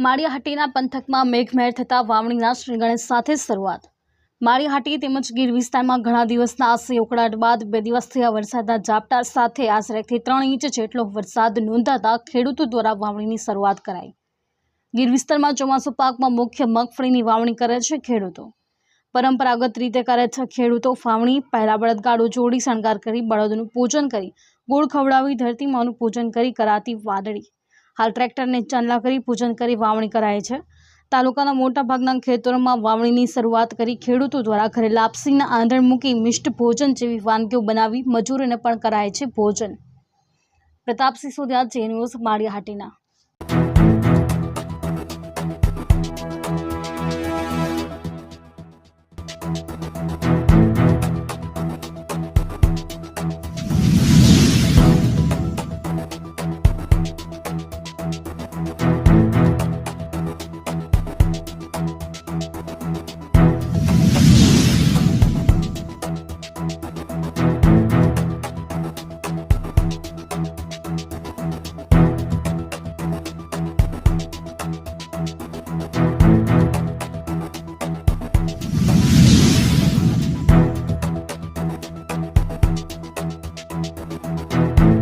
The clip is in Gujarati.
માળિયાહાટીના પંથકમાં મેઘમહેર થતા વાવણીના શ્રી ગણેશ સાથે શરૂઆત। માળિયાહાટી તેમજ ગીર વિસ્તારમાં ઘણા દિવસના આશરે ઉકળાટ બાદ 2 દિવસ થયા વરસાદના ઝાપટા સાથે આશરે 1 થી 3 ઇંચ જેટલો વરસાદ નોંધાતા ખેડૂતો દ્વારા વાવણીની શરૂઆત કરાઈ। ગીર વિસ્તારમાં ચોમાસુ પાકમાં મુખ્ય મગફળીની વાવણી કરે છે ખેડૂતો। પરંપરાગત રીતે કરે છે ખેડૂતો વાવણી પહેલા બળદગાડું જોડી શણગાર કરી બળદનું પૂજન કરી ગોળ ખવડાવી ધરતી માનું પૂજન કરી કરાતી વાદળી हाल ट्रेक्टर ने चांदला करी पूजन करी वावणी कराय छे। तालुकाना मोटा भागना खेतरों वावणीनी शरूआत करी खेडूतो द्वारा घरे लापसीना आंधण मूकी मिष्ट भोजन जेवी वानगीओ बनावी मजूरोने पण कराय छे भोजन। Pratapsinh Sodiya, J news, माळियाहाटीना।